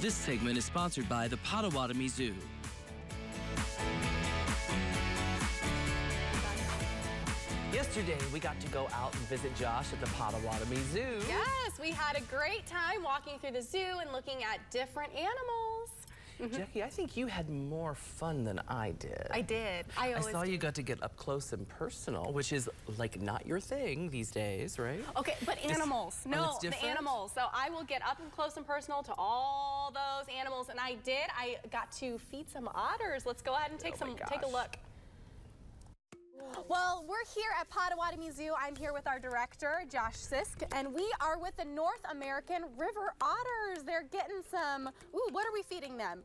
This segment is sponsored by the Potawatomi Zoo. Yesterday, we got to go out and visit Josh at the Potawatomi Zoo. Yes, we had a great time walking through the zoo and looking at different animals. Jackie, I think you had more fun than I did. I did. I saw you got to get up close and personal, which is like not your thing these days, right? Okay, but animals. No, the animals. So I will get up and close and personal to all those animals, and I did. I got to feed some otters. Let's go ahead and take a look. Well, we're here at Potawatomi Zoo. I'm here with our director, Josh Sisk, and we are with the North American river otters. They're getting some, what are we feeding them?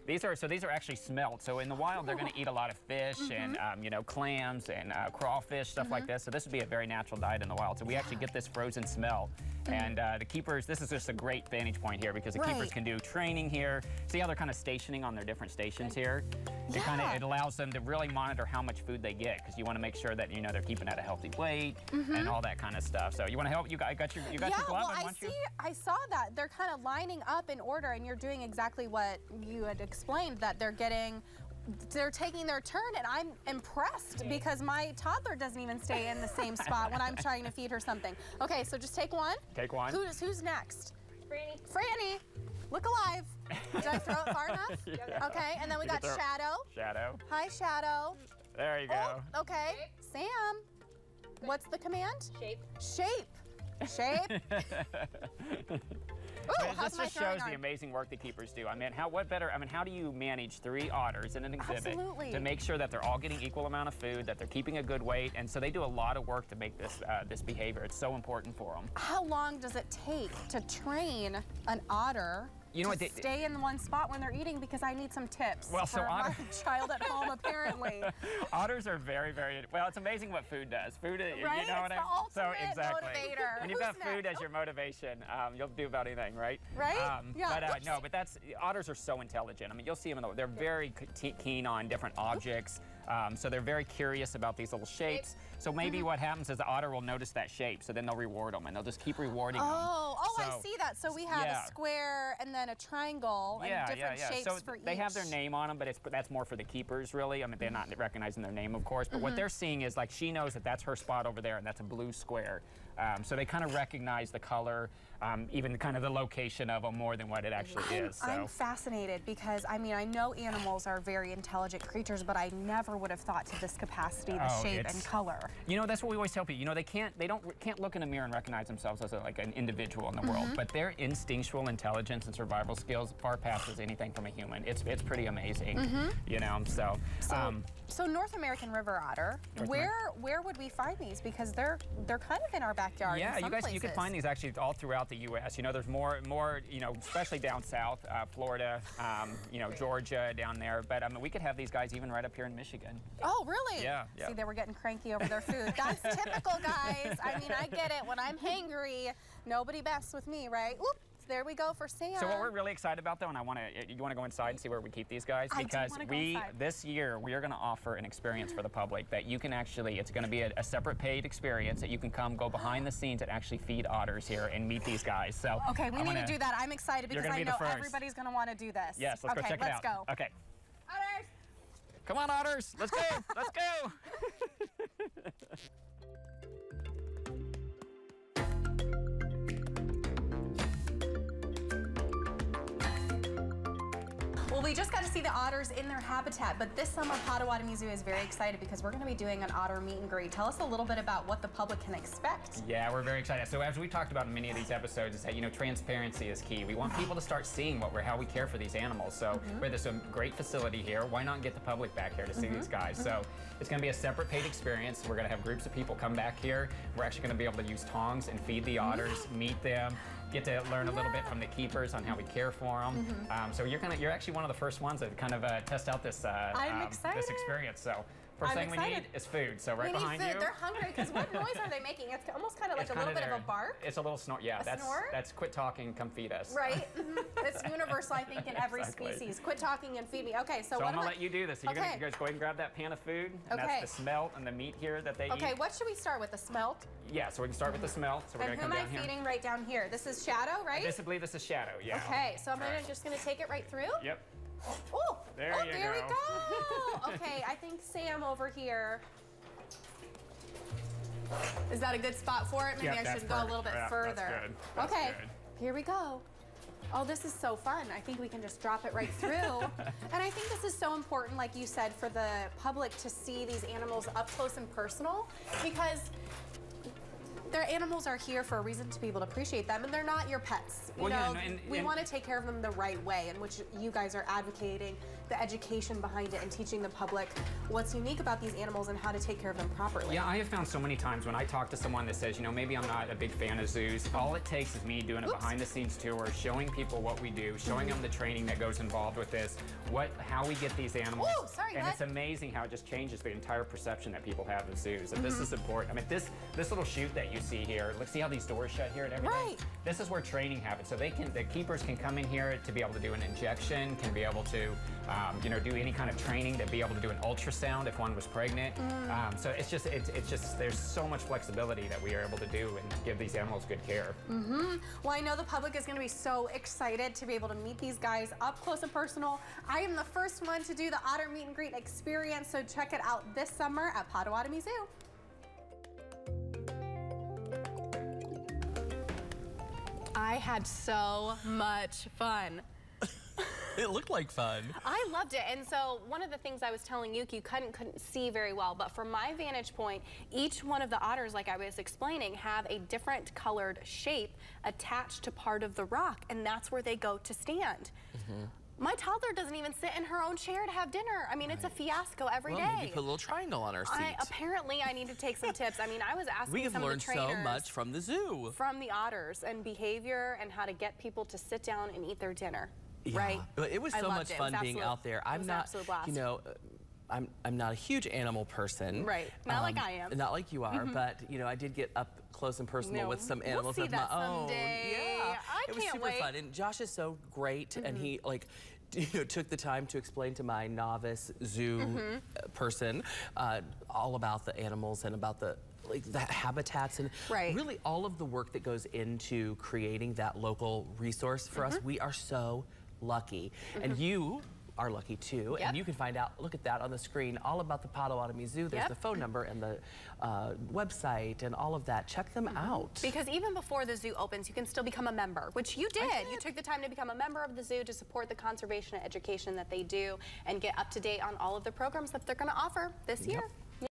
These are actually smelt. So in the wild, they're going to eat a lot of fish and you know, clams and crawfish, stuff like this. So this would be a very natural diet in the wild. So we actually get this frozen smelt. And the keepers, this is just a great vantage point here because the keepers can do training here. See how they're kind of stationing on their different stations here? It allows them to really monitor how much food they get because you want to make sure that, you know, they're keeping at a healthy weight and all that kind of stuff. So you want to help? You got your glove? Well, I saw that. They're kind of lining up in order, and you're doing exactly what you had explained, that they're taking their turn, and I'm impressed because my toddler doesn't even stay in the same spot when I'm trying to feed her something. Okay, so just take one. Take one. Who's next? Franny. Franny, look alive. Did I throw it far enough? Okay, and then we got Shadow. Shadow. Hi, Shadow. There you go. Oh, okay, Sam. What's the command? Shape. Shape. Shape. This just shows the amazing work the keepers do. I mean, how do you manage 3 otters in an exhibit to make sure that they're all getting equal amount of food, that they're keeping a good weight, and so they do a lot of work to make this this behavior. It's so important for them. How long does it take to train an otter to stay in one spot when they're eating? Because I need some tips for my child at home, apparently. Otters are very, very, well, it's amazing what food does. Food, right? You know what the ultimate motivator. When you've got food as your motivation, you'll do about anything, right? Right? But otters are so intelligent. I mean, you'll see them, they're very keen on different objects. So they're very curious about these little shapes. So maybe what happens is the otter will notice that shape, so then they'll reward them, and they'll just keep rewarding them. I see that. So we have a square and then a triangle and different shapes for each. They have their name on them, but that's more for the keepers, really. I mean, they're not recognizing their name, of course, but what they're seeing is, like, she knows that that's her spot over there, and that's a blue square. So they kind of recognize the color, even kind of the location of them more than what it actually is. So. I'm fascinated because, I mean, I know animals are very intelligent creatures, but I never would have thought to this capacity, the shape and color. You know, that's what we always tell people. You know, they can't look in a mirror and recognize themselves as like an individual in the world, but their instinctual intelligence and survival skills far passes anything from a human. It's pretty amazing, you know. So North American river otter, where would we find these? Because they're kind of in our backyard. Yeah, in some you can find these actually all throughout the U.S. You know, there's more, you know, especially down south, Florida, you know, Georgia down there. But I mean, we could have these guys even right up here in Michigan. Oh, really? Yeah. See, they were getting cranky over their food. That's typical, guys. I mean, I get it. When I'm hangry, nobody messes with me, right? Oop. There we go for Sam. So what we're really excited about, though, and you want to go inside and see where we keep these guys? Because this year, we are going to offer an experience for the public that you can actually, it's going to be a separate paid experience that you can go behind the scenes and actually feed otters here and meet these guys. So okay, we need to do that. I'm excited because I know everybody's going to want to do this. Yes, let's go check it out. Let's go. Okay. Otters! Come on, otters. Let's go. Let's go. Well, we just got to see the otters in their habitat, but this summer Potawatomi Zoo is very excited because we're going to be doing an otter meet and greet. Tell us a little bit about what the public can expect. Yeah, we're very excited. So as we talked about in many of these episodes, is that, you know, transparency is key. We want people to start seeing how we care for these animals. So there's a great facility here. Why not get the public back here to see these guys? So it's going to be a separate paid experience. We're going to have groups of people come back here. We're actually going to be able to use tongs and feed the otters, meet them, get to learn a little bit from the keepers on how we care for them. So you're actually one of the first ones that kind of test out this this experience. So First I'm thing we excited. need is food. So right We need behind food. you. They're hungry because what noise are they making? It's almost kind of like It's a little kinda bit of a bark. It's a little snort. Yeah, snort? that's quit talking, come feed us. Right? It's universal, I think, in every Exactly. species. Quit talking and feed me. Okay, so So what I'm am gonna I? let you do this. So you're Okay. gonna guys go ahead and grab that pan of food. And Okay. that's the smelt and the meat here that they eat. Okay, what should we start with? The smelt? Yeah, so we can start with the smelt. So we're And gonna who come am I down here. feeding right down here? This is Shadow, right? I believe this is Shadow, yeah. Okay, so I'm Alright. just gonna take it right through. Yep. Oh, There you there we go. go. Okay, I think Sam over here. Is that a good spot for it? Maybe Yep, I that's should go a little bit perfect. Yeah, further. that's good. That's Okay, good. here we go. Oh, this is so fun. I think we can just drop it right through. And I think this is so important, like you said, for the public to see these animals up close and personal, because their animals are here for a reason to be able to appreciate them, and they're not your pets. You Well, yeah, know, and we want to take care of them the right way, in which you guys are advocating the education behind it and teaching the public what's unique about these animals and how to take care of them properly. Yeah, I have found so many times when I talk to someone that says, you know, maybe I'm not a big fan of zoos, all it takes is me doing a behind-the-scenes tour, showing people what we do, showing them the training that goes involved with this, how we get these animals. Ooh, sorry, and bud. it's amazing how it just changes the entire perception that people have of zoos. And this is important. I mean, this little chute that you see here, look, see how these doors shut here and everything? Right. This is where training happens. So the keepers can come in here to be able to do an injection, can be able to, you know, do any kind of training, to be able to do an ultrasound if one was pregnant. So it's just, there's so much flexibility that we are able to do and give these animals good care. Well, I know the public is going to be so excited to be able to meet these guys up close and personal. I am the first one to do the otter meet and greet experience, so check it out this summer at Potawatomi Zoo. I had so much fun. It looked like fun. I loved it. And so one of the things I was telling Yuki, you couldn't see very well, but from my vantage point, each one of the otters, like I was explaining, have a different colored shape attached to part of the rock, and that's where they go to stand. My toddler doesn't even sit in her own chair to have dinner. I mean, it's a fiasco every day. Maybe put a little triangle on our seat. Apparently, I need to take some tips. I mean, I was asking We have some of learned the trainers so much from the zoo. from the otters and behavior and how to get people to sit down and eat their dinner. Yeah. Right? But it was I so loved much it. It fun was being absolute- out there. it I'm was an not, absolute blast. you know, I'm not a huge animal person. Right. Not like I am. Not like you are, but you know, I did get up close and personal with some animals we'll see of that my own. someday. Yeah. I It was can't super wait. fun. And Josh is so great, and he took the time to explain to my novice zoo person all about the animals and about the habitats and really all of the work that goes into creating that local resource for us. We are so lucky, and you are lucky too. And you can find out, look at that on the screen, all about the Potawatomi Zoo. There's the phone number and the website and all of that. Check them out. Because even before the zoo opens, you can still become a member, which you did. You took the time to become a member of the zoo to support the conservation and education that they do and get up to date on all of the programs that they're going to offer this year.